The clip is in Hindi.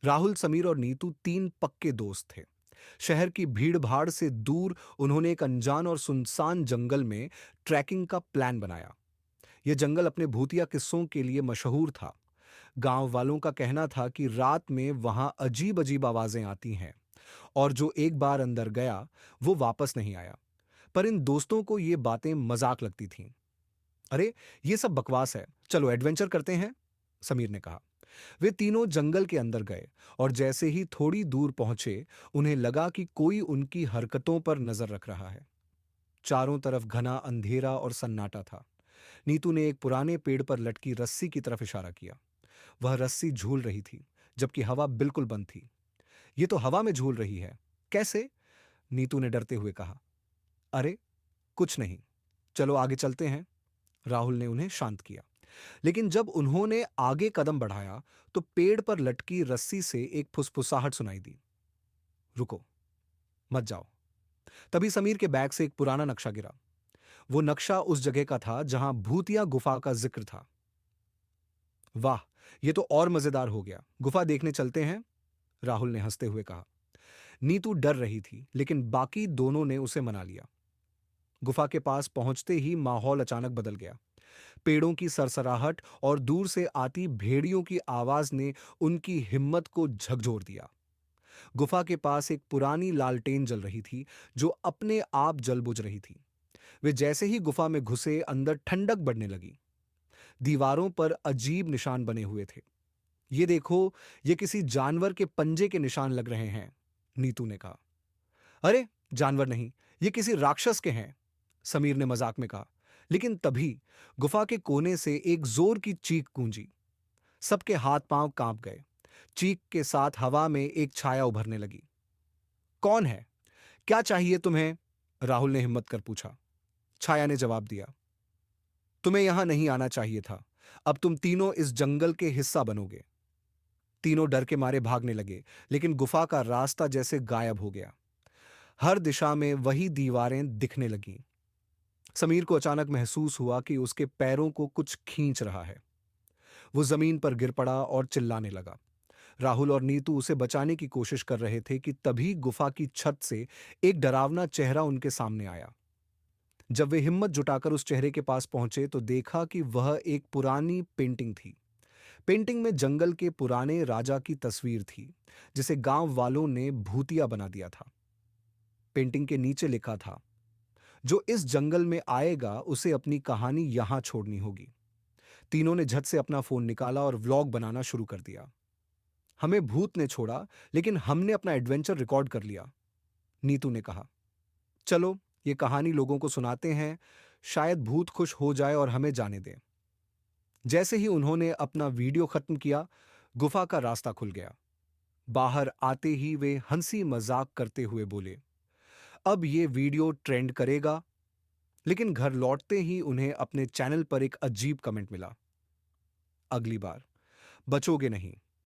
राहुल, समीर और नीतू तीन पक्के दोस्त थे। शहर की भीड़-भाड़ से दूर उन्होंने एक अनजान और सुनसान जंगल में ट्रैकिंग का प्लान बनाया। यह जंगल अपने भूतिया किस्सों के लिए मशहूर था। गांव वालों का कहना था कि रात में वहां अजीब-अजीब आवाजें आती हैं और जो एक बार अंदर गया, वो वापस नहीं आया। पर इन दोस्तों को ये बातें मजाक लगती थीं। अरे, ये सब बकवास है। चलो एडवेंचर करते हैं, समीर ने कहा। वे तीनों जंगल के अंदर गए और जैसे ही थोड़ी दूर पहुंचे, उन्हें लगा कि कोई उनकी हरकतों पर नजर रख रहा है। चारों तरफ घना अंधेरा और सन्नाटा था। नीतू ने एक पुराने पेड़ पर लटकी रस्सी की तरफ इशारा किया। वह रस्सी झूल रही थी, जबकि हवा बिल्कुल बंद थी। ये तो हवा में झूल रही है। कैसे? नीतू ने डरते हुए कहा। अरे, कुछ नहीं। चलो आगे चलते हैं, राहुल ने उन्हें शांत किया। लेकिन जब उन्होंने आगे कदम बढ़ाया, तो पेड़ पर लटकी रस्सी से एक फुसफुसाहट सुनाई दी। रुको, मत जाओ। तभी समीर के बैग से एक पुराना नक्शा गिरा। वो नक्शा उस जगह का था जहां भूतिया गुफा का जिक्र था। वाह, ये तो और मजेदार हो गया। गुफा देखने चलते हैं, राहुल ने हंसते हुए कहा। नीतू डर रही थी, लेकिन बाकी दोनों ने उसे मना लिया। गुफा के पास पहुंचते ही माहौल अचानक बदल गया। पेड़ों की सरसराहट और दूर से आती भेड़ियों की आवाज ने उनकी हिम्मत को झकझोर दिया। गुफा के पास एक पुरानी लालटेन जल रही थी, जो अपने आप जल बुझ रही थी। वे जैसे ही गुफा में घुसे, अंदर ठंडक बढ़ने लगी। दीवारों पर अजीब निशान बने हुए थे। ये देखो, ये किसी जानवर के पंजे के निशान लग रहे हैं, नीतू ने कहा। अरे, जानवर नहीं, ये किसी राक्षस के हैं, समीर ने मजाक में कहा। लेकिन तभी गुफा के कोने से एक जोर की चीख गूंजी। सबके हाथ पांव कांप गए। चीख के साथ हवा में एक छाया उभरने लगी। कौन है? क्या चाहिए तुम्हें? राहुल ने हिम्मत कर पूछा। छाया ने जवाब दिया। तुम्हें यहां नहीं आना चाहिए था। अब तुम तीनों इस जंगल के हिस्सा बनोगे। तीनों डर के मारे भागने लगे, लेकिन गुफा का रास्ता जैसे गायब हो गया। हर दिशा में वही दीवारें दिखने लगीं। समीर को अचानक महसूस हुआ कि उसके पैरों को कुछ खींच रहा है। वो जमीन पर गिर पड़ा और चिल्लाने लगा। राहुल और नीतू उसे बचाने की कोशिश कर रहे थे कि तभी गुफा की छत से एक डरावना चेहरा उनके सामने आया। जब वे हिम्मत जुटाकर उस चेहरे के पास पहुंचे, तो देखा कि वह एक पुरानी पेंटिंग थी। पेंटिंग में जंगल के पुराने राजा की तस्वीर थी, जिसे गांव वालों ने भूतिया बना दिया था। पेंटिंग के नीचे लिखा था, जो इस जंगल में आएगा उसे अपनी कहानी यहां छोड़नी होगी। तीनों ने झट से अपना फोन निकाला और व्लॉग बनाना शुरू कर दिया। हमें भूत ने छोड़ा, लेकिन हमने अपना एडवेंचर रिकॉर्ड कर लिया, नीतू ने कहा। चलो, ये कहानी लोगों को सुनाते हैं, शायद भूत खुश हो जाए और हमें जाने दें। जैसे ही उन्होंने अपना वीडियो खत्म किया, गुफा का रास्ता खुल गया। बाहर आते ही वे हंसी मजाक करते हुए बोले, अब ये वीडियो ट्रेंड करेगा। लेकिन घर लौटते ही उन्हें अपने चैनल पर एक अजीब कमेंट मिला। अगली बार बचोगे नहीं।